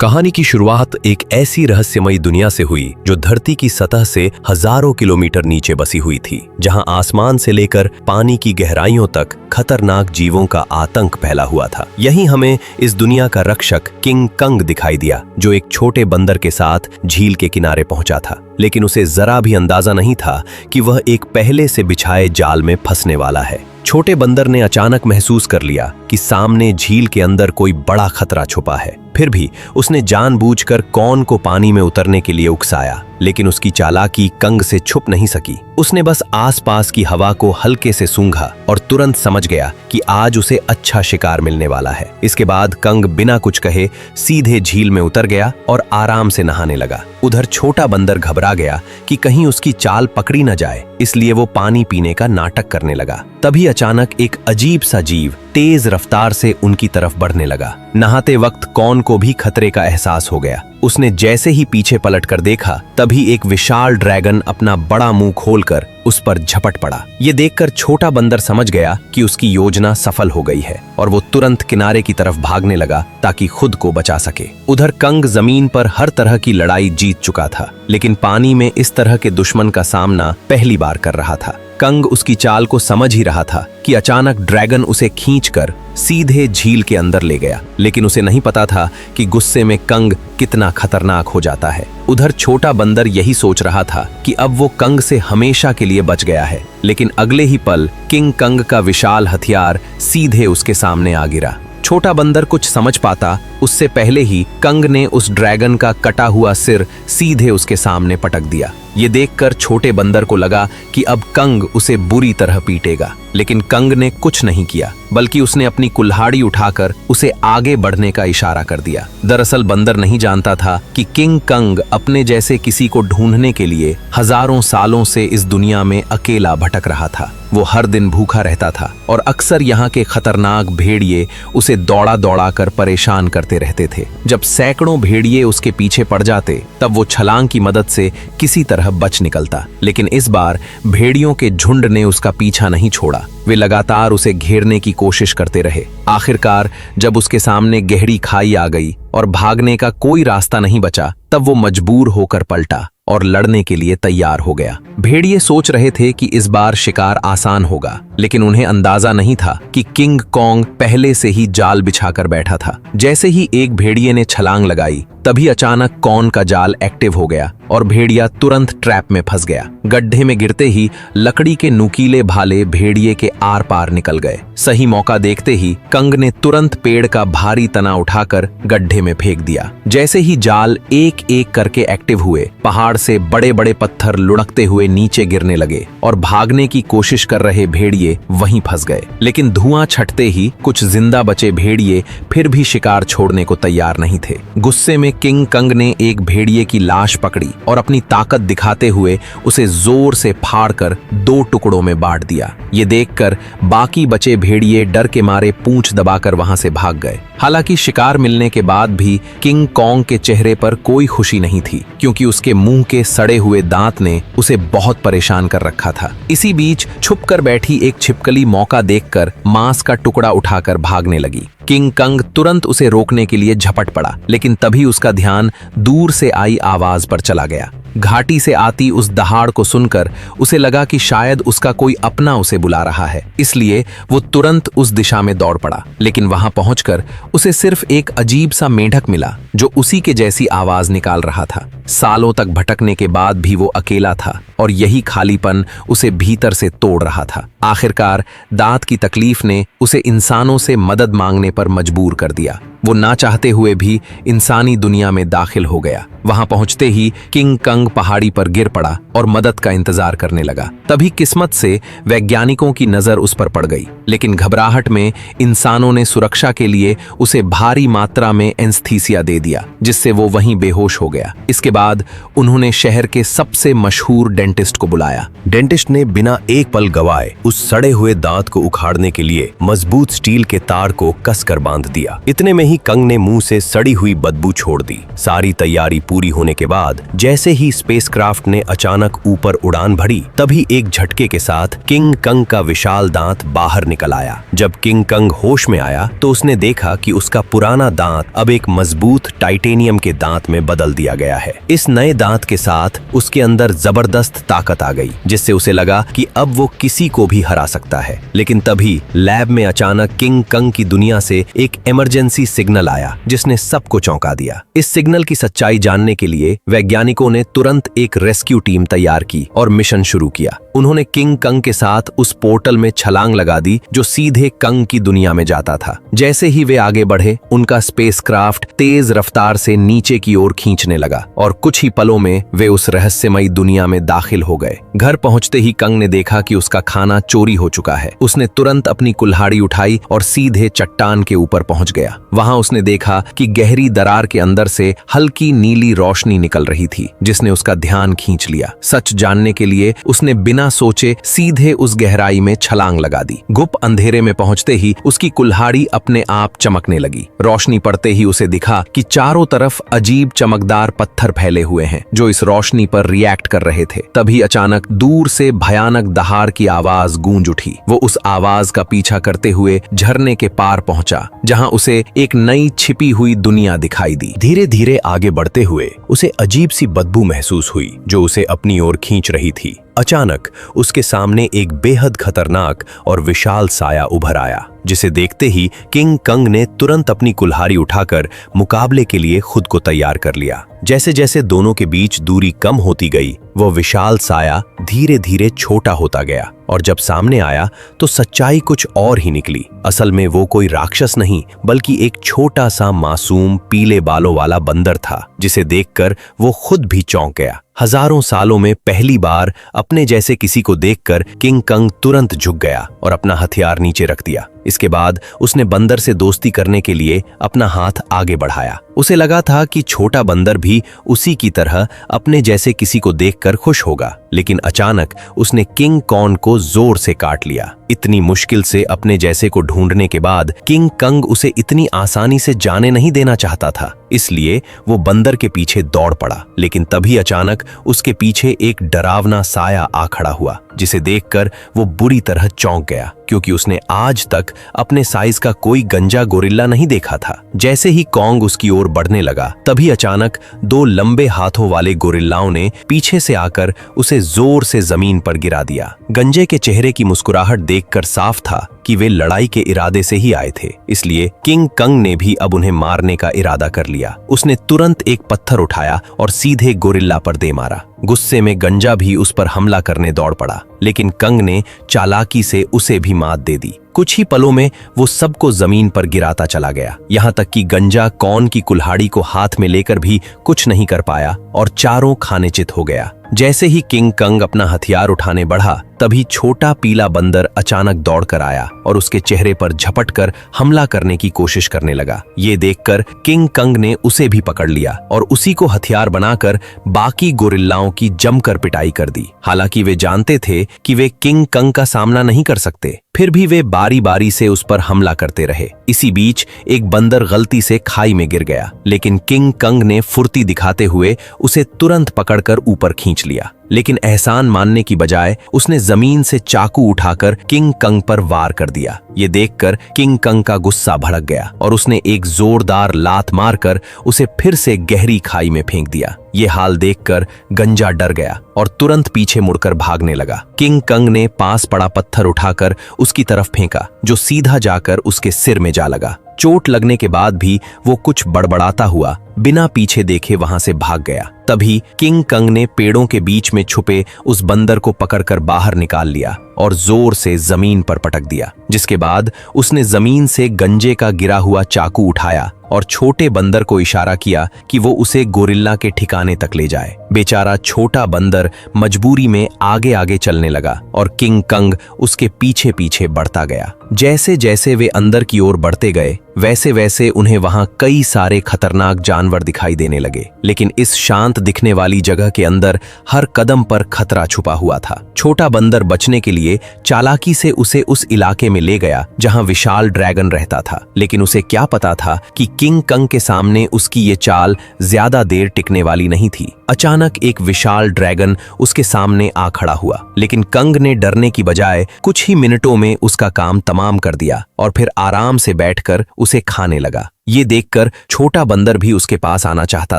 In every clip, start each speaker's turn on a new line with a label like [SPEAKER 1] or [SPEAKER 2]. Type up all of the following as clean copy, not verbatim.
[SPEAKER 1] कहानी की शुरुआत एक ऐसी रहस्यमयी दुनिया से हुई जो धरती की सतह से हजारों किलोमीटर नीचे बसी हुई थी, जहां आसमान से लेकर पानी की गहराइयों तक खतरनाक जीवों का आतंक फैला हुआ था। यहीं हमें इस दुनिया का रक्षक किंग कंग दिखाई दिया, जो एक छोटे बंदर के साथ झील के किनारे पहुंचा था। लेकिन उसे जरा भी अंदाजा नहीं था कि वह एक पहले से बिछाए जाल में फंसने वाला है। छोटे बंदर ने अचानक महसूस कर लिया कि सामने झील के अंदर कोई बड़ा खतरा छुपा है। फिर भी उसने जानबूझकर कॉर्न को पानी में उतरने के लिए उकसाया, लेकिन उसकी चालाकी कंग से छुप नहीं सकी। उसने बस आसपास की हवा को हल्के से सूंघा और तुरंत समझ गया कि आज उसे अच्छा शिकार मिलने वाला है। इसके बाद कंग बिना कुछ कहे सीधे झील में उतर गया और आराम से नहाने लगा। उधर छोटा बंदर घबरा गया कि कहीं उसकी चाल पकड़ी न जाए, इसलिए वो पानी पीने का नाटक करने लगा। तभी अचानक एक अजीब सा जीव तेज रफ्तार से उनकी तरफ बढ़ने लगा। नहाते वक्त कॉर्न को भी खतरे का एहसास हो गया। उसने जैसे ही पीछे पलटकर देखा, तभी एक विशाल ड्रैगन अपना बड़ा मुंह खोलकर उस पर झपट पड़ा। ये देखकर छोटा बंदर समझ गया कि उसकी योजना सफल हो गई है और वो तुरंत किनारे की तरफ भागने लगा ताकि खुद को बचा सके। उधर कंग जमीन पर हर तरह की लड़ाई जीत चुका था, लेकिन पानी में इस तरह के दुश्मन का सामना पहली बार कर रहा था। कंग उसकी चाल को समझ ही रहा था कि अचानक ड्रैगन उसे खींचकर सीधे झील के अंदर ले गया, लेकिन उसे नहीं पता था कि गुस्से में कंग कितना खतरनाक हो जाता है। उधर छोटा बंदर यही सोच रहा था कि अब वो कंग से हमेशा के लिए बच गया है, लेकिन अगले ही पल किंग कंग का विशाल हथियार सीधे उसके सामने आ गिरा। छोटा बंदर कुछ समझ पाता उससे पहले ही कंग ने उस ड्रैगन का कटा हुआ सिर सीधे उसके सामने पटक दिया। ये देखकर छोटे बंदर को लगा कि अब कंग उसे बुरी तरह पीटेगा, लेकिन कंग ने कुछ नहीं किया, बल्कि उसने अपनी कुल्हाड़ी उठाकर उसे आगे बढ़ने का इशारा कर दिया। दरअसल बंदर नहीं जानता था कि किंग कंग अपने जैसे किसी को ढूंढने के लिए हजारों सालों से इस दुनिया में अकेला भटक रहा था। वो हर दिन भूखा रहता था और अक्सर यहाँ के खतरनाक भेड़िए उसे दौड़ा दौड़ा कर परेशान करते रहते थे। जब सैकड़ों भेड़िए उसके पीछे पड़ जाते, तब वो छलांग की मदद से किसी तरह बच निकलता। लेकिन इस बार भेड़ियों के झुंड ने उसका पीछा नहीं छोड़ा। वे लगातार उसे घेरने की कोशिश करते रहे। आखिरकार जब उसके सामने गहरी खाई आ गई और भागने का कोई रास्ता नहीं बचा, तब वो मजबूर होकर पलटा और लड़ने के लिए तैयार हो गया। भेड़िए सोच रहे थे कि इस बार शिकार आसान होगा, लेकिन उन्हें अंदाजा नहीं था कि किंग कॉन्ग पहले से ही जाल बिछाकर बैठा था। जैसे ही एक भेड़िए ने छलांग लगाई, तभी अचानक कॉर्न का जाल एक्टिव हो गया और भेड़िया तुरंत ट्रैप में फंस गया। गड्ढे में गिरते ही लकड़ी के नुकीले भाले भेड़िए के आर पार निकल गए। सही मौका देखते ही कंग ने तुरंत पेड़ का भारी तना उठाकर गड्ढे में फेंक दिया। जैसे ही जाल एक एक करके एक्टिव हुए, पहाड़ से बड़े बड़े पत्थर लुढ़कते हुए नीचे गिरने लगे और भागने की कोशिश कर रहे भेड़िए वहीं फंस गए। लेकिन धुआं छटते ही कुछ जिंदा बचे भेड़िए फिर भी शिकार छोड़ने को तैयार नहीं थे। गुस्से में किंग कंग ने एक भेड़िए की लाश पकड़ी और अपनी ताकत दिखाते हुए उसे जोर से फाड़कर 2 टुकड़ों में बांट दिया। ये देखकर बाकी बचे भेड़िए डर के मारे पूंछ दबाकर वहां से भाग गए। हालांकि शिकार मिलने के बाद भी किंग कॉन्ग के चेहरे पर कोई खुशी नहीं थी, क्योंकि उसके मुंह के सड़े हुए दांत ने उसे बहुत परेशान कर रखा था। इसी बीच छुपकर बैठी एक छिपकली मौका देखकर मांस का टुकड़ा उठाकर भागने लगी। किंग कंग तुरंत उसे रोकने के लिए झपट पड़ा, लेकिन तभी उसका ध्यान दूर से आई आवाज पर चला गया। घाटी से आती उस दहाड़ को सुनकर उसे लगा कि शायद उसका कोई अपना उसे बुला रहा है, इसलिए वो तुरंत उस दिशा में दौड़ पड़ा। लेकिन वहां पहुंचकर उसे सिर्फ एक अजीब सा मेंढक मिला जो उसी के जैसी आवाज निकाल रहा था। सालों तक भटकने के बाद भी वो अकेला था और यही खालीपन उसे भीतर से तोड़ रहा था। आखिरकार दांत की तकलीफ ने उसे इंसानों से मदद मांगने पर मजबूर कर दिया। वो ना चाहते हुए भी इंसानी दुनिया में दाखिल हो गया। वहां पहुंचते ही किंग कंग पहाड़ी पर गिर पड़ा और मदद का इंतजार करने लगा। तभी किस्मत से वैज्ञानिकों की नजर उस पर पड़ गई, लेकिन घबराहट में इंसानों ने सुरक्षा के लिए उसे भारी मात्रा में एनेस्थीसिया दे दिया, जिससे वो वहीं बेहोश हो गया। इसके बाद उन्होंने शहर के सबसे मशहूर डेंटिस्ट को बुलाया।
[SPEAKER 2] डेंटिस्ट ने बिना एक पल गवाए उस सड़े हुए दांत को उखाड़ने के लिए मजबूत स्टील के तार को कसकर बांध दिया। इतने में
[SPEAKER 1] ही कंग ने मुंह से सड़ी हुई बदबू छोड़ दी। सारी तैयारी पूरी होने के बाद जैसे ही स्पेसक्राफ्ट ने अचानक ऊपर उड़ान भरी, तभी एक झटके के साथ किंग कंग का विशाल दांत बाहर निकल आया। जब किंग कंग होश में आया तो उसने देखा कि उसका पुराना दांत अब एक मजबूत टाइटेनियम के दांत में बदल दिया गया है। इस नए दांत के साथ उसके अंदर जबरदस्त ताकत आ गई, जिससे उसे लगा कि अब वो किसी को भी हरा सकता है। लेकिन तभी लैब में अचानक किंग कंग की दुनिया से एक इमरजेंसी सिग्नल आया, जिसने सबको चौंका दिया। इस सिग्नल की सच्चाई जानने के लिए वैज्ञानिकों ने तुरंत एक रेस्क्यू टीम तैयार की और मिशन शुरू किया। उन्होंने किंग कंग के साथ उस पोर्टल में छलांग लगा दी जो सीधे कंग की दुनिया में जाता था। जैसे ही वे आगे बढ़े, उनका स्पेसक्राफ्ट तेज रफ्तार से नीचे की ओर खींचने लगा और कुछ ही पलों में वे उस रहस्यमयी दुनिया में दाखिल हो गए। घर पहुंचते ही कंग ने देखा कि उसका खाना चोरी हो चुका है। उसने तुरंत अपनी कुल्हाड़ी उठाई और सीधे चट्टान के ऊपर पहुंच गया। वहां उसने देखा कि गहरी दरार के अंदर से हल्की नीली रोशनी निकल रही थी, जिसने उसका ध्यान खींच लिया। सच जानने के लिए उसने बिना सोचे सीधे उस गहराई में छलांग लगा दी। गुप्त अंधेरे में पहुंचते ही उसकी कुल्हाड़ी अपने आप चमकने लगी। रोशनी पड़ते ही उसे दिखा कि चारों तरफ अजीब चमकदार पत्थर फैले हुए हैं जो इस रोशनी पर रिएक्ट कर रहे थे। तभी अचानक दूर से भयानक दहाड़ की आवाज गूंज उठी। वो उस आवाज का पीछा करते हुए झरने के पार पहुंचा, जहां उसे एक नई छिपी हुई दुनिया दिखाई दी। धीरे धीरे आगे बढ़ते हुए उसे अजीब सी बदबू महसूस हुई जो उसे अपनी ओर खींच रही थी। अचानक उसके सामने एक बेहद खतरनाक और विशाल साया उभर आया, जिसे देखते ही किंग कंग ने तुरंत अपनी कुल्हाड़ी उठाकर मुकाबले के लिए खुद को तैयार कर लिया। जैसे जैसे दोनों के बीच दूरी कम होती गई, वो विशाल साया धीरे धीरे छोटा होता गया और जब सामने आया तो सच्चाई कुछ और ही निकली। असल में वो कोई राक्षस नहीं, बल्कि एक छोटा सा मासूम पीले बालों वाला बंदर था, जिसे देखकर वो खुद भी चौंक गया। हजारों सालों में पहली बार अपने जैसे किसी को देखकर किंग कंग तुरंत झुक गया और अपना हथियार नीचे रख दिया। इसके बाद उसने बंदर से दोस्ती करने के लिए अपना हाथ आगे बढ़ाया। उसे लगा था कि छोटा बंदर भी उसी की तरह अपने जैसे किसी को देखकर खुश होगा, लेकिन अचानक उसने किंग कॉन्ग को जोर से काट लिया। इतनी मुश्किल से अपने जैसे को ढूंढने के बाद किंग कंग उसे इतनी आसानी से जाने नहीं देना चाहता था, इसलिए वो बंदर के पीछे दौड़ पड़ा। लेकिन तभी अचानक उसके पीछे एक डरावना साया आ खड़ा हुआ, जिसे देखकर वो बुरी तरह चौंक गया, क्योंकि उसने आज तक अपने साइज का कोई गंजा गोरिल्ला नहीं देखा था। जैसे ही कॉन्ग उसकी ओर बढ़ने लगा, तभी अचानक दो लंबे हाथों वाले गोरिल्लाओं ने पीछे से आकर उसे जोर से जमीन पर गिरा दिया। गंजे के चेहरे की मुस्कुराहट देखकर साफ था कि वे लड़ाई के इरादे से ही आए थे, इसलिए किंग कंग ने भी अब उन्हें मारने का इरादा कर लिया। उसने तुरंत एक पत्थर उठाया और सीधे गोरिल्ला पर दे मारा। गुस्से में गंजा भी उस पर हमला करने दौड़ पड़ा, लेकिन कंग ने चालाकी से उसे भी मात दे दी। कुछ ही पलों में वो सबको जमीन पर गिराता चला गया, यहाँ तक कि गंजा कॉन की कुल्हाड़ी को हाथ में लेकर भी कुछ नहीं कर पाया और चारों खानेचित हो गया। जैसे ही किंग कंग अपना हथियार उठाने बढ़ा, तभी छोटा पीला बंदर अचानक दौड़कर आया और उसके चेहरे पर झपटकर हमला करने की कोशिश करने लगा। ये देखकर किंग कंग ने उसे भी पकड़ लिया और उसी को हथियार बनाकर बाकी गोरिल्लाओं की जमकर पिटाई कर दी। हालांकि वे जानते थे कि वे किंग कंग का सामना नहीं कर सकते, फिर भी वे बारी बारी से उस पर हमला करते रहे। इसी बीच एक बंदर गलती से खाई में गिर गया, लेकिन किंग कंग ने फुर्ती दिखाते हुए उसे तुरंत पकड़कर ऊपर खींच लिया। लेकिन एहसान मानने की बजाय उसने जमीन से चाकू उठाकर किंग कंग पर वार कर दिया। ये देखकर किंग कंग का गुस्सा भड़क गया और उसने एक जोरदार लात मारकर उसे फिर से गहरी खाई में फेंक दिया। ये हाल देखकर गंजा डर गया और तुरंत पीछे मुड़कर भागने लगा। किंग कंग ने पास पड़ा पत्थर उठाकर उसकी तरफ फेंका, जो सीधा जाकर उसके सिर में जा लगा। चोट लगने के बाद भी वो कुछ बड़बड़ाता हुआ बिना पीछे देखे वहां से भाग गया। तभी किंग कंग ने पेड़ों के बीच में छुपे उस बंदर को पकड़कर बाहर निकाल लिया और जोर से जमीन पर पटक दिया, जिसके बाद उसने जमीन से गंजे का गिरा हुआ चाकू उठाया और छोटे बंदर को इशारा किया कि वो उसे गोरिल्ला के ठिकाने तक ले जाए। बेचारा छोटा बंदर मजबूरी में आगे आगे चलने लगा और किंग कंग उसके पीछे पीछे बढ़ता गया। जैसे जैसे वे अंदर की ओर बढ़ते गए,
[SPEAKER 2] वैसे वैसे उन्हें वहां कई सारे खतरनाक जानवर दिखाई देने लगे। लेकिन इस शांत दिखने वाली जगह के अंदर हर कदम पर खतरा छुपा हुआ था। छोटा बंदर बचने के लिए चालाकी से उसे उस इलाके में ले गया जहां विशाल ड्रैगन रहता था। लेकिन उसे क्या पता था कि किंग कंग के सामने उसकी ये चाल ज्यादा देर टिकने वाली नहीं थी। अचानक एक विशाल ड्रैगन उसके सामने आ खड़ा हुआ, लेकिन कंग ने डरने की बजाय कुछ ही मिनटों में उसका काम तमाम कर दिया और फिर आराम से बैठकर उसे खाने लगा। ये देखकर छोटा बंदर भी उसके पास आना चाहता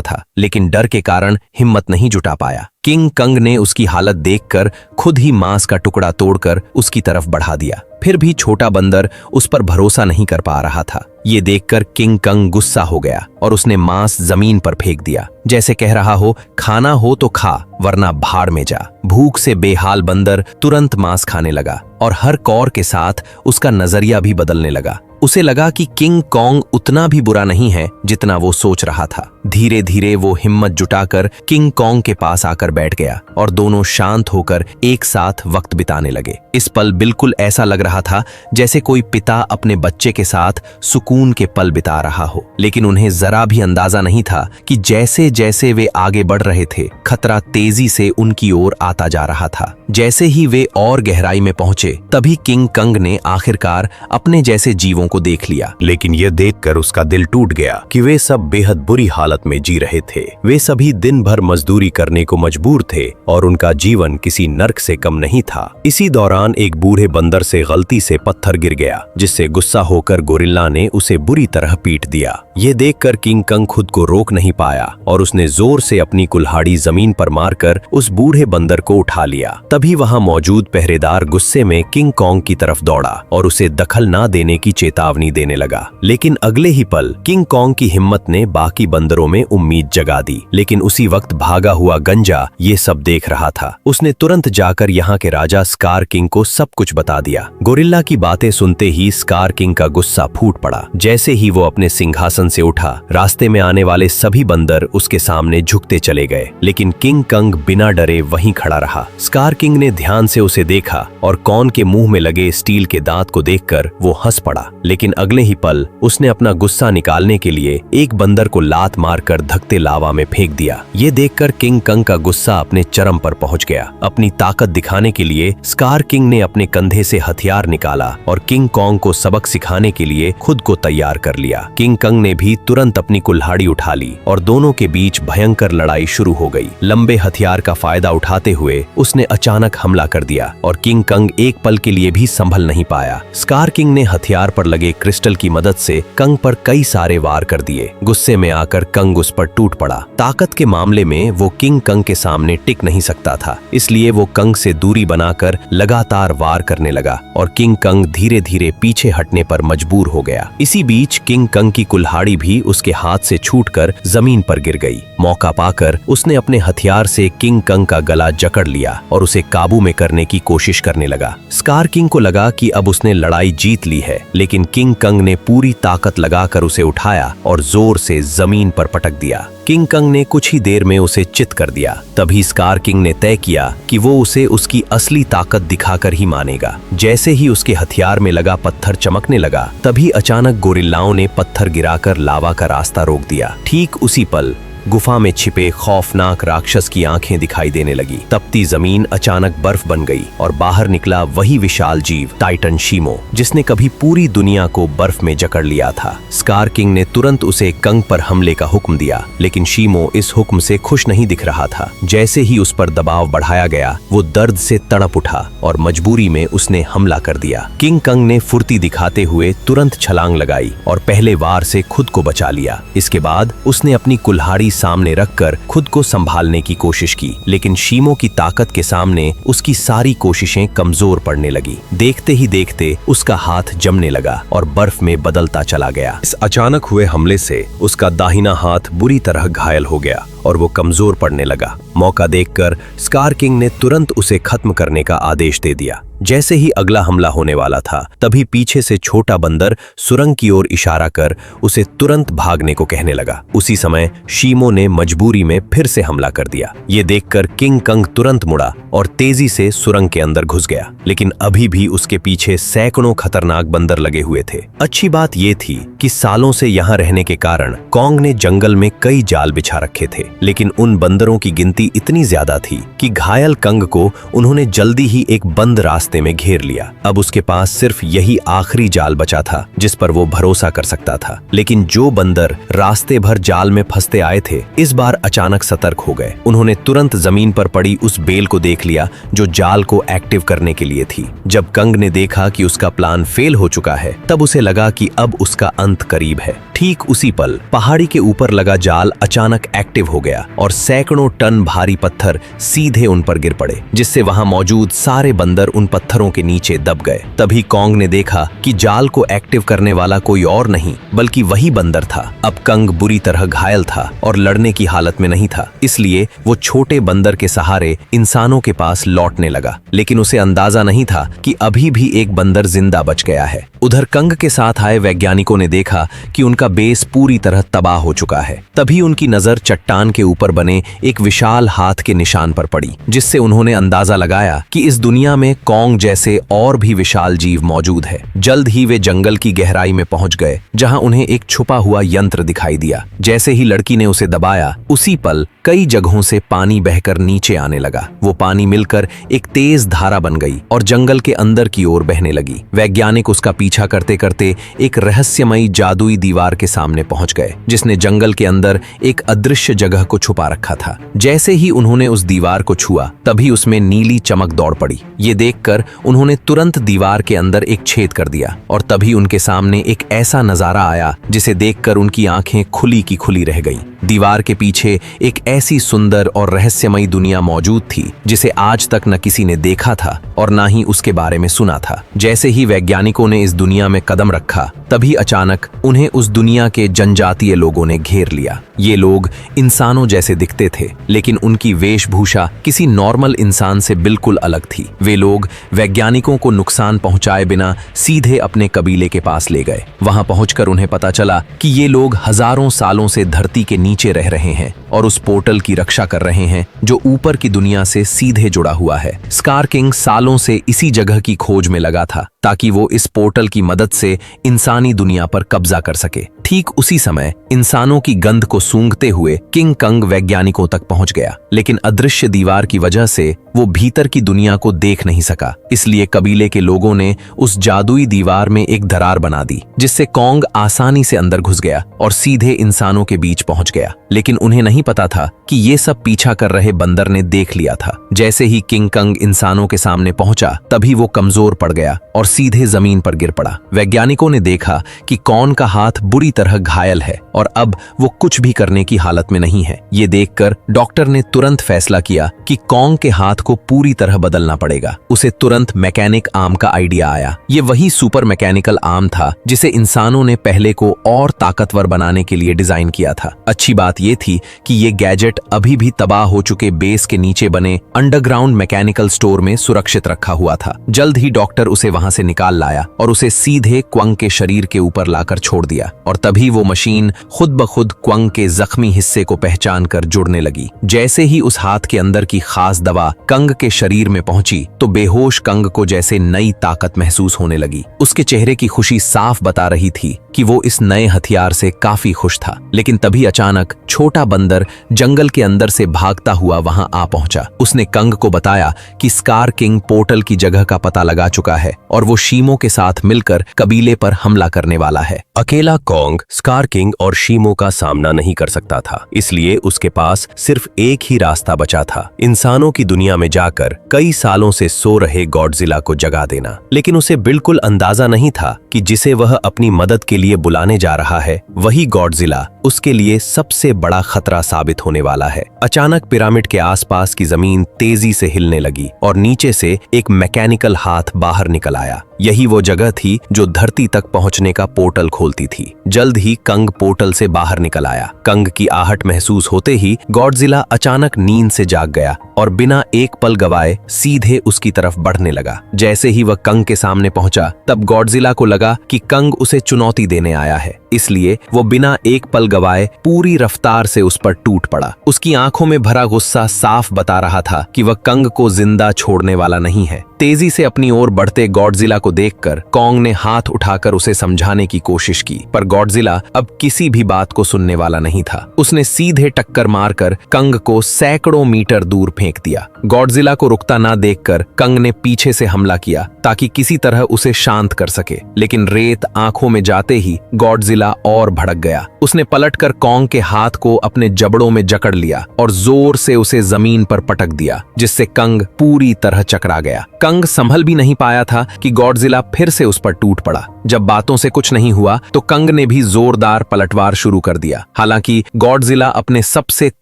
[SPEAKER 2] था, लेकिन डर के कारण हिम्मत नहीं जुटा पाया। किंग कंग ने उसकी हालत देखकर खुद ही मांस का टुकड़ा तोड़कर उसकी तरफ बढ़ा दिया। फिर भी छोटा बंदर उस पर भरोसा नहीं कर पा रहा था। ये देखकर किंग कंग गुस्सा हो गया और उसने मांस जमीन पर फेंक दिया, जैसे कह रहा हो, खाना हो तो खा वरना भाड़ में जा। भूख से बेहाल बंदर तुरंत मांस खाने लगा और हर कौर के साथ उसका नजरिया भी बदलने लगा। उसे लगा कि किंग कॉन्ग उतना भी बुरा नहीं है जितना वो सोच रहा था। धीरे धीरे वो हिम्मत जुटाकर किंग कॉन्ग के पास आकर बैठ गया और दोनों शांत होकर एक साथ वक्त बिताने लगे। इस पल बिल्कुल ऐसा लग रहा था जैसे कोई पिता अपने बच्चे के साथ सुकून के पल बिता रहा हो। लेकिन उन्हें जरा भी अंदाजा नहीं था कि जैसे जैसे वे आगे बढ़ रहे थे, खतरा तेजी से उनकी ओर आता जा रहा था। जैसे ही वे और गहराई में पहुंचे, तभी किंग कंग ने आखिरकार अपने जैसे जीवों को देख लिया।
[SPEAKER 1] लेकिन यह देखकर उसका दिल टूट गया कि वे सब बेहद बुरी हालत में जी रहे थे। वे सभी दिन भर मजदूरी करने को मजबूर थे और उनका जीवन किसी नर्क से कम नहीं था। इसी दौरान एक बूढ़े बंदर से गलती से पत्थर गिर गया, जिससे गुस्सा होकर गोरिल्ला ने उसे बुरी तरह पीट दिया। ये देखकर किंग कंग खुद को रोक नहीं पाया और उसने जोर से अपनी कुल्हाड़ी जमीन पर मारकर उस बूढ़े बंदर को उठा लिया। तभी वहां मौजूद पहरेदार गुस्से में किंग कॉन्ग की तरफ दौड़ा और उसे दखल ना देने की चेतावनी देने लगा। लेकिन अगले ही पल किंग कॉन्ग की हिम्मत ने बाकी बंदरों में उम्मीद जगा दी। लेकिन उसी वक्त भागा हुआ गंजा ये सब देख रहा था। उसने तुरंत जाकर यहाँ के राजा स्कार किंग को सब कुछ बता दिया। गोरिल्ला की बातें सुनते ही स्कार किंग का गुस्सा फूट पड़ा। जैसे ही वो अपने सिंहासन से उठा, रास्ते में आने वाले सभी बंदर उसके सामने झुकते चले गए। लेकिन किंग कंग बिना डरे वहीं खड़ा रहा। स्कार किंग ने ध्यान से उसे देखा और कॉन के मुंह में लगे स्टील के दांत को देखकर वो हंस पड़ा। लेकिन अगले ही पल उसने अपना गुस्सा निकालने के लिए एक बंदर को लात मारकर धकते लावा में फेंक दिया। ये देखकर किंग कंग का गुस्सा अपने चरम पर पहुंच गया। अपनी ताकत दिखाने के लिए स्कार किंग ने अपने कंधे से हथियार निकाला और किंग कॉन्ग को सबक सिखाने के लिए खुद को तैयार कर लिया। किंग कंग ने भी तुरंत अपनी कुल्हाड़ी उठा ली और दोनों के बीच भयंकर लड़ाई शुरू हो गई। लंबे हथियार का फायदा उठाते हुए उसने अचानक हमला कर दिया और किंग कंग एक पल के लिए भी संभल नहीं पाया। स्कार किंग ने हथियार पर लगे क्रिस्टल की मदद से कंग पर कई सारे वार कर दिए। गुस्से में आकर कंग उस पर टूट पड़ा। ताकत के मामले में वो किंग कंग के सामने टिक नहीं सकता था, इसलिए वो कंग से दूरी बनाकर लगातार वार करने लगा और किंग कंग धीरे धीरे पीछे हटने पर मजबूर हो गया। इसी बीच किंग कंग की कुल्हाड़ी भी उसके हाथ से छूटकर जमीन पर गिर गई। मौका पाकर उसने अपने हथियार से किंग कंग का गला जकड़ लिया और उसे काबू में करने की कोशिश करने लगा। स्कार किंग को लगा कि अब उसने लड़ाई जीत ली है, लेकिन किंग कंग ने पूरी ताकत लगाकर उसे उठाया और जोर से जमीन पर पटक दिया। किंग कंग ने कुछ ही देर में उसे चित कर दिया। तभी स्कार किंग ने तय किया कि वो उसे उसकी असली ताकत दिखाकर ही मानेगा। जैसे ही उसके हथियार में लगा पत्थर चमकने लगा, तभी अचानक गोरिल्लाओं ने पत्थर गिराकर लावा का रास्ता रोक दिया। ठीक उसी पल गुफा में छिपे खौफनाक राक्षस की आंखें दिखाई देने लगी। तपती जमीन अचानक बर्फ बन गई और बाहर निकला वही विशाल जीव टाइटन शीमो, जिसने कभी पूरी दुनिया को बर्फ में जकड़ लिया था। स्कार किंग ने तुरंत उसे कंग पर हमले का हुक्म दिया, लेकिन शीमो इस हुक्म से खुश नहीं दिख रहा था। जैसे ही उस पर दबाव बढ़ाया गया, वो दर्द से तड़प उठा और मजबूरी में उसने हमला कर दिया। किंग कंग ने फुर्ती दिखाते हुए तुरंत छलांग लगाई और पहले वार से खुद को बचा लिया। इसके बाद उसने अपनी कुल्हाड़ी सामने रखकर खुद को संभालने की कोशिश की, लेकिन शीमो की ताकत के सामने उसकी सारी कोशिशें कमजोर पड़ने लगी। देखते ही देखते उसका हाथ जमने लगा और बर्फ में बदलता चला गया। इस अचानक हुए हमले से उसका दाहिना हाथ बुरी तरह घायल हो गया और वो कमजोर पड़ने लगा। मौका देखकर स्कार किंग ने तुरंत उसे खत्म करने का आदेश दे दिया। जैसे ही अगला हमला होने वाला था, तभी पीछे से छोटा बंदर सुरंग की ओर इशारा कर उसे तुरंत भागने को कहने लगा। उसी समय शीमो ने मजबूरी में फिर से हमला कर दिया। ये देखकर किंग कंग तुरंत मुड़ा और तेजी से सुरंग के अंदर घुस गया, लेकिन अभी भी उसके पीछे सैकड़ों खतरनाक बंदर लगे हुए थे। अच्छी बात ये थी कि सालों से यहाँ रहने के कारण कॉन्ग ने जंगल में कई जाल बिछा रखे थे, लेकिन उन बंदरों की गिनती इतनी ज्यादा थी कि घायल कंग को उन्होंने जल्दी ही एक बंद रास्ते में घेर लिया। अब उसके पास सिर्फ यही आखिरी जाल बचा था जिस पर वो भरोसा कर सकता था। लेकिन जो बंदर रास्ते भर जाल में फंसते आए थे, इस बार अचानक सतर्क हो गए। उन्होंने तुरंत जमीन पर पड़ी उस बेल को देख लिया जो जाल को एक्टिव करने के लिए थी। जब कंग ने देखा कि उसका प्लान फेल हो चुका है, तब उसे लगा कि अब उसका अंत करीब है। ठीक उसी पल पहाड़ी के ऊपर लगा जाल अचानक एक्टिव हो गया और सैकड़ों टन भारी पत्थर सीधे उन पर गिर पड़े, जिससे वहां मौजूद सारे बंदर उन पत्थरों के नीचे दब गए। तभी कॉन्ग ने देखा कि जाल को एक्टिव करने वाला कोई और नहीं बल्कि वही बंदर था। अब कंग बुरी तरह घायल था और लड़ने की हालत में नहीं था, इसलिए वो छोटे बंदर के सहारे इंसानों के पास लौटने लगा। लेकिन उसे अंदाजा नहीं था कि अभी भी एक बंदर जिंदा बच गया है। उधर कंग के साथ आए वैज्ञानिकों ने देखा कि उनका बेस पूरी तरह तबाह हो चुका है। तभी उनकी नजर चट्टान के ऊपर बने एक विशाल हाथ के निशान पर पड़ी, जिससे उन्होंने अंदाजा लगाया कि इस दुनिया में कॉन्ग जैसे और भी विशाल जीव मौजूद है। जल्द ही वे जंगल की गहराई में पहुंच गए, जहां उन्हें एक छुपा हुआ यंत्र दिखाई दिया। जैसे ही लड़की ने उसे दबाया, उसी पल कई जगहों से पानी बहकर नीचे आने लगा। वो पानी मिलकर एक तेज धारा बन गई और जंगल के अंदर की ओर बहने लगी। वैज्ञानिक उसका पीछा करते करते एक रहस्यमयी जादुई दीवार के सामने पहुंच गए, जिसने जंगल के अंदर एक अदृश्य जगह को छुपा रखा था। जैसे ही उन्होंने उस दीवार को छुआ, तभी उसमें नीली चमक दौड़ पड़ी। ये देखकर उन्होंने तुरंत दीवार के अंदर एक छेद कर दिया और तभी उनके सामने एक ऐसा नजारा आया जिसे देखकर उनकी आंखें खुली की खुली रह गईं। दीवार के पीछे एक ऐसी सुंदर और रहस्यमयी दुनिया मौजूद थी जिसे आज तक न किसी ने देखा था और न ही उसके बारे में सुना था। जैसे ही वैज्ञानिकों ने इस दुनिया में कदम रखा, तभी अचानक उन्हें उस दुनिया के जनजातीय लोगों ने घेर लिया। ये लोग इंसानों जैसे दिखते थे, लेकिन उनकी वेशभूषा किसी नॉर्मल इंसान से बिल्कुल अलग थी। वे लोग वैज्ञानिकों को नुकसान पहुंचाए बिना सीधे अपने कबीले के पास ले गए। वहां पहुंचकर उन्हें पता चला कि ये लोग हजारों सालों से धरती के नीचे रह रहे हैं और उस पोर्टल की रक्षा कर रहे हैं जो ऊपर की दुनिया से सीधे जुड़ा हुआ है। स्कार किंग सालों से इसी जगह की खोज में लगा था ताकि वो इस पोर्टल की मदद से इंसानी दुनिया पर कब्जा कर सके। ठीक उसी समय इंसानों की गंध को सूंघते हुए किंग कंग वैज्ञानिकों तक पहुंच गया, लेकिन अदृश्य दीवार की वजह से वो भीतर की दुनिया को देख नहीं सका। इसलिए कबीले के लोगों ने उस जादुई दीवार में एक दरार बना दी, जिससे कॉन्ग आसानी से अंदर घुस गया और सीधे इंसानों के बीच पहुंच गया। लेकिन उन्हें नहीं पता था कि ये सब पीछा कर रहे बंदर ने देख लिया था। जैसे ही किंग कंग इंसानों के सामने पहुंचा, तभी वो कमजोर पड़ गया और सीधे जमीन पर गिर पड़ा। वैज्ञानिकों ने देखा कि कॉन्ग का हाथ बुरी तरह घायल है और अब वो कुछ भी करने की हालत में नहीं है। ये देखकर डॉक्टर ने तुरंत फैसला किया कि कॉन्ग के हाथ को पूरी तरह बदलना पड़ेगा। उसे तुरंत मैकेनिक आर्म का आइडिया आया। ये वही सुपर मैकेनिकल आर्म था जिसे इंसानों ने पहले को और ताकतवर बनाने के लिए डिजाइन किया था। अच्छी बात ये थी कि ये गैजेट अभी भी तबाह हो चुके बेस के नीचे बने अंडरग्राउंड मैकेनिकल स्टोर में सुरक्षित रखा हुआ था। जल्द ही डॉक्टर उसे वहां से निकाल लाया और उसे सीधे क्वंग के शरीर के ऊपर लाकर छोड़ दिया और तभी वो मशीन खुद ब खुद क्वंग के जख्मी हिस्से को पहचान कर जुड़ने लगी। जैसे ही उस हाथ के अंदर की खास दवा कंग के शरीर में पहुंची, तो बेहोश कंग को जैसे नई ताकत महसूस होने लगी। उसके चेहरे की खुशी साफ बता रही थी कि वो इस नए हथियार से काफी खुश था। लेकिन तभी अचानक छोटा बंदर जंगल के अंदर से भागता हुआ वहां आ पहुंचा। उसने कंग को बताया कि स्कार किंग पोर्टल की जगह का पता लगा चुका है और वो शीमो के साथ मिलकर कबीले पर हमला करने वाला है। अकेला कॉन्ग स्कार किंग और शीमो का सामना नहीं कर सकता था, इसलिए उसके पास सिर्फ एक ही रास्ता बचा था, इंसानों की दुनिया में जाकर कई सालों से सो रहे गॉडजिला को जगा देना। लेकिन उसे बिल्कुल अंदाजा नहीं था कि जिसे वह अपनी मदद के लिए बुलाने जा रहा है, वही गॉडजिला उसके लिए सबसे बड़ा खतरा साबित होने वाला है। अचानक पिरामिड के आसपास की जमीन तेजी से हिलने लगी और नीचे से एक मैकेनिकल हाथ बाहर निकल आया।
[SPEAKER 2] यही वो जगह थी जो धरती तक पहुंचने का पोर्टल खोलती थी। जल्द ही कंग पोर्टल से बाहर निकल आया। कंग की आहट महसूस होते ही गॉडजिला अचानक नींद से जाग गया और बिना एक पल गवाए सीधे उसकी तरफ बढ़ने लगा। जैसे ही वह कंग के सामने पहुंचा, तब गॉडजिला को लगा कि कंग उसे चुनौती देने आया है, इसलिए वो बिना एक पल गवाए पूरी रफ्तार से उस पर टूट पड़ा। उसकी आंखों में भरा गुस्सा साफ बता रहा था कि वह कंग को जिंदा छोड़ने वाला नहीं है। तेजी से अपनी ओर बढ़ते गॉडजिला को देखकर कॉन्ग ने हाथ उठाकर उसे समझाने की कोशिश की, पर गॉडजिला अब किसी भी बात को सुनने वाला नहीं था। उसने सीधे टक्कर मारकर कंग को सैकड़ों मीटर दूर फेंक दिया। गॉडजिला को रुकता ना देखकर कंग ने पीछे से हमला किया ताकि किसी तरह उसे शांत कर सके, लेकिन रेत आंखों में जाते ही गॉडजिला और भड़क गया। उसने पलटकर कॉन्ग के हाथ को अपने जबड़ों में जकड़ लिया और जोर से उसे जमीन पर पटक दिया, जिससे कंग पूरी तरह चकरा गया। कंग संभल भी नहीं पाया था कि गॉडजिला फिर से उस पर टूट पड़ा। जब बातों से कुछ नहीं हुआ तो कंग ने भी जोरदार पलटवार शुरू कर दिया। हालांकि गॉडजिला अपने सबसे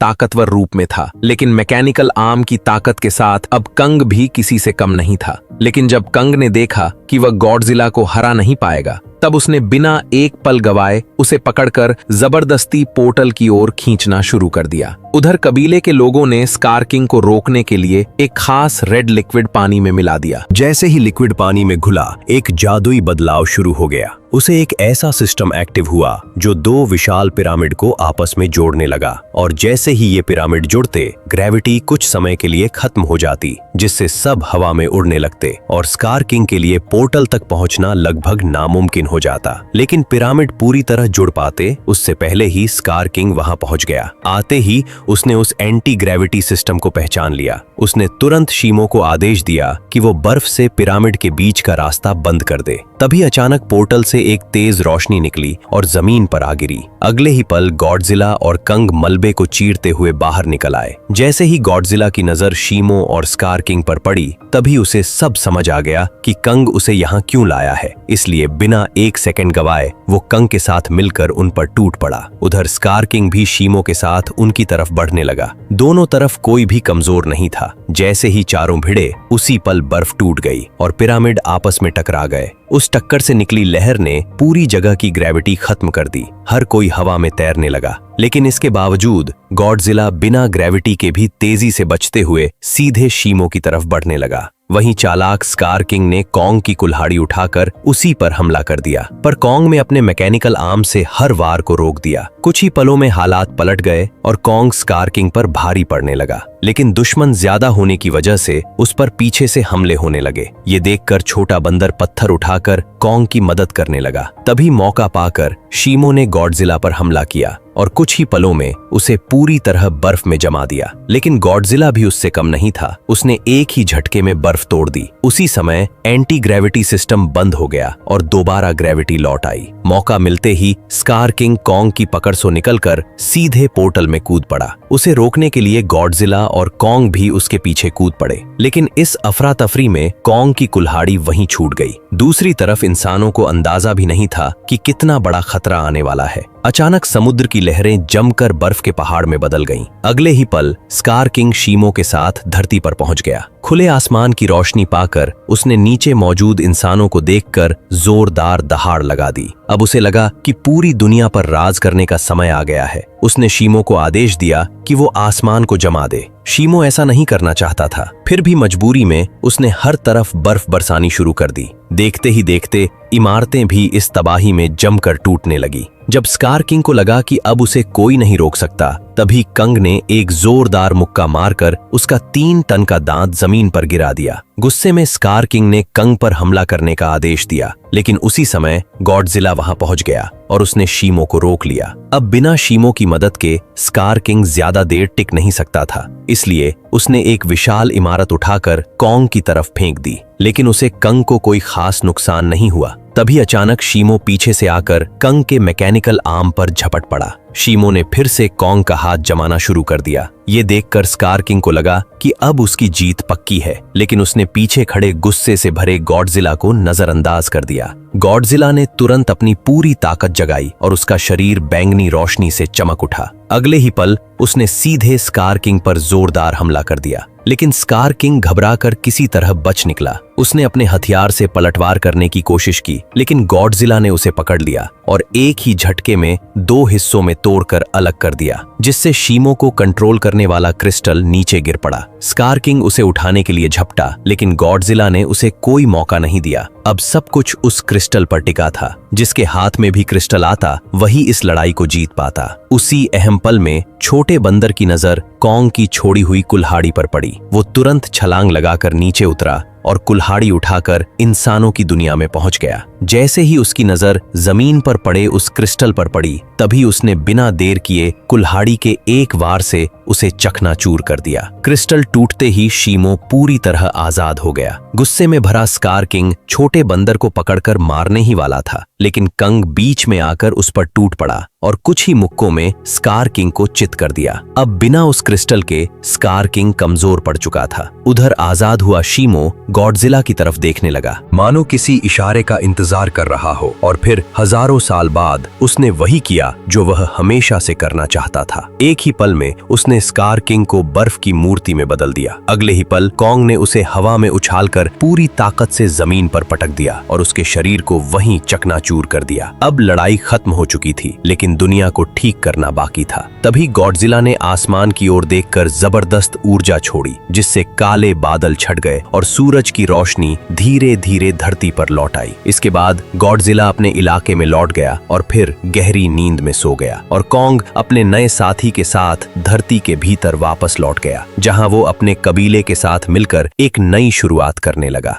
[SPEAKER 2] ताकतवर रूप में था, लेकिन मैकेनिकल आर्म की ताकत के साथ अब कंग भी किसी से कम नहीं था। लेकिन जब कंग ने देखा कि वह गॉडजिला को हरा नहीं पाएगा, तब उसने बिना एक पल गवाए उसे पकड़कर जबरदस्ती पोर्टल की ओर खींचना शुरू कर दिया। उधर कबीले के लोगों ने स्कार किंग को रोकने के लिए एक खास रेड लिक्विड पानी में मिला दिया।
[SPEAKER 1] जैसे ही लिक्विड पानी में घुला, एक जादुई बदलाव शुरू हो गया। उसे एक ऐसा सिस्टम एक्टिव हुआ जो दो विशाल पिरामिड को आपस में जोड़ने लगा, और जैसे ही ये पिरामिड जुड़ते, ग्रेविटी कुछ समय के लिए खत्म हो जाती, जिससे सब हवा में उड़ने लगते और स्कार किंग के लिए पोर्टल तक पहुंचना लगभग नामुमकिन हो जाता। लेकिन पिरामिड पूरी तरह जुड़ पाते उससे पहले ही स्कार किंग वहां पहुंच गया। आते ही उसने उस एंटी ग्रेविटी सिस्टम को पहचान लिया। उसने तुरंत शीमो को आदेश दिया कि वो बर्फ से पिरामिड के बीच का रास्ता बंद कर दे। तभी अचानक पोर्टल से एक तेज रोशनी निकली और जमीन पर आ गिरी। अगले ही पल गॉडजिला और कंग मलबे को चीरते हुए बाहर निकल आए। जैसे ही गॉडजिला की नजर शीमो और स्कार किंग पर पड़ी, तभी उसे सब समझ आ गया कि कंग उसे यहाँ क्यों लाया है। इसलिए बिना एक सेकंड गवाए वो कंग के साथ मिलकर उन पर टूट पड़ा। उधर स्कार किंग भी शीमो के साथ उनकी तरफ बढ़ने लगा। दोनों तरफ कोई भी कमजोर नहीं था। जैसे ही चारों भिड़े, उसी पल बर्फ टूट गई और पिरामिड आपस में टकरा गए। उस टक्कर से निकली लहर ने पूरी जगह की ग्रेविटी खत्म कर दी। हर कोई हवा में तैरने लगा, लेकिन इसके बावजूद गॉडजिला बिना ग्रेविटी के भी तेजी से बचते हुए सीधे शीमो की तरफ बढ़ने लगा। वहीं चालाक स्कार किंग ने कॉन्ग की कुल्हाड़ी उठाकर उसी पर हमला कर दिया, पर कॉन्ग में अपने मैकेनिकल आर्म से हर वार को रोक दिया। कुछ ही पलों में हालात पलट गए और कॉन्ग स्कार किंग पर भारी पड़ने लगा, लेकिन दुश्मन ज्यादा होने की वजह से उस पर पीछे से हमले होने लगे। ये देखकर छोटा बंदर पत्थर उठाकर कॉन्ग की मदद करने लगा। तभी मौका पाकर शीमो ने गॉडजिला पर हमला किया और कुछ ही पलों में उसे पूरी तरह बर्फ में जमा दिया। लेकिन गॉडजिला भी उससे कम नहीं था। उसने एक ही झटके में बर्फ तोड़ दी। उसी समय एंटी ग्रेविटी सिस्टम बंद हो गया और दोबारा ग्रेविटी लौट आई। मौका मिलते ही स्कार किंग कॉन्ग की पकड़ से निकलकर सीधे पोर्टल में कूद पड़ा। उसे रोकने के लिए गॉडजिला और कॉन्ग भी उसके पीछे कूद पड़े, लेकिन इस अफरा तफरी में कॉन्ग की कुल्हाड़ी वहीं छूट गई। दूसरी तरफ इंसानों को अंदाजा भी नहीं था कि कितना बड़ा खतरा आने वाला है। अचानक समुद्र की लहरें जमकर बर्फ के पहाड़ में बदल गईं। अगले ही पल स्कार किंग शीमो के साथ धरती पर पहुंच गया। खुले आसमान की रोशनी पाकर उसने नीचे मौजूद इंसानों को देखकर जोरदार दहाड़ लगा दी। अब उसे लगा कि पूरी दुनिया पर राज करने का समय आ गया है। उसने शीमो को आदेश दिया कि वो आसमान को जमा दे। शीमो ऐसा नहीं करना चाहता था, फिर भी मजबूरी में उसने हर तरफ बर्फ बरसानी शुरू कर दी। देखते ही देखते इमारतें भी इस तबाही में जमकर टूटने लगी। जब स्कार किंग को लगा कि अब उसे कोई नहीं रोक सकता, तभी कंग ने एक जोरदार मुक्का मारकर उसका 3 टन का दांत जमीन पर गिरा दिया। गुस्से में स्कार किंग ने कंग पर हमला करने का आदेश दिया, लेकिन उसी समय गॉडजिला वहां पहुंच गया और उसने शीमो को रोक लिया। अब बिना शीमो की मदद के स्कार किंग ज्यादा देर टिक नहीं सकता था, इसलिए उसने एक विशाल इमारत उठाकर कॉन्ग की तरफ फेंक दी। लेकिन उसे कंग को कोई खास नुकसान नहीं हुआ। तभी अचानक शीमो पीछे से आकर कंग के मैकेनिकल आर्म पर झपट पड़ा। शीमो ने फिर से कॉन्ग का हाथ जमाना शुरू कर दिया। ये देखकर स्कार किंग को लगा कि अब उसकी जीत पक्की है, लेकिन उसने पीछे खड़े गुस्से से भरे गॉडजिला को नजरअंदाज कर दिया। गॉडजिला ने तुरंत अपनी पूरी ताकत जगाई और उसका शरीर बैंगनी रोशनी से चमक उठा। अगले ही पल उसने सीधे स्कार किंग पर जोरदार हमला कर दिया, लेकिन स्कार किंग घबराकर किसी तरह बच निकला। उसने अपने हथियार से पलटवार करने की कोशिश की, लेकिन गॉडजिला ने उसे पकड़ लिया और एक ही झटके में 2 हिस्सों में तोड़कर अलग कर दिया, जिससे शीमो को कंट्रोल करने वाला क्रिस्टल नीचे गिर पड़ा। स्कार किंग उसे उठाने के लिए झपटा, लेकिन गॉडजिला ने उसे कोई मौका नहीं दिया। अब सब कुछ उस क्रिस्टल पर टिका था। जिसके हाथ में भी क्रिस्टल आता, वही इस लड़ाई को जीत पाता। उसी अहम पल में छोटे बंदर की नजर कॉन्ग की छोड़ी हुई कुल्हाड़ी पर पड़ी। वो तुरंत छलांग लगाकर नीचे उतरा और कुल्हाड़ी उठाकर इंसानों की दुनिया में पहुंच गया। जैसे ही उसकी नजर जमीन पर पड़े उस क्रिस्टल पर पड़ी, तभी उसने बिना देर किए कुल्हाड़ी के एक वार से उसे चकनाचूर कर दिया। क्रिस्टल टूटते ही शीमो पूरी तरह आजाद हो गया। गुस्से में भरा स्कार किंग छोटे बंदर को पकड़कर मारने ही वाला था, लेकिन कंग बीच में आकर उस पर टूट पड़ा और कुछ ही मुक्कों में स्कार किंग को चित कर दिया। अब बिना उस क्रिस्टल के स्कार किंग कमजोर पड़ चुका था। उधर आजाद हुआ शीमो गॉडजिला की तरफ देखने लगा,
[SPEAKER 2] मानो किसी इशारे का इंतजार कर रहा हो, और फिर हजारों साल बाद उसने वही किया जो वह हमेशा से करना चाहता था। एक ही पल में उसने स्कार किंग को बर्फ की मूर्ति में बदल दिया। अगले ही पल कॉन्ग ने उसे हवा में उछालकर पूरी ताकत से जमीन पर पटक दिया और उसके शरीर को वहीं चकनाचूर कर दिया। अब लड़ाई खत्म हो चुकी थी, लेकिन दुनिया को ठीक करना बाकी था। तभी गॉडजिला ने आसमान की ओर देखकर जबरदस्त ऊर्जा छोड़ी, जिससे काले बादल छट गए और सूरज की रोशनी धीरे धीरे धरती पर लौट आई। इसके बाद गॉडजिला अपने इलाके में लौट गया और फिर गहरी नींद में सो गया, और कॉन्ग अपने नए साथी के साथ धरती के भीतर वापस लौट गया, जहां वो अपने कबीले के साथ मिलकर एक नई शुरुआत करने लगा।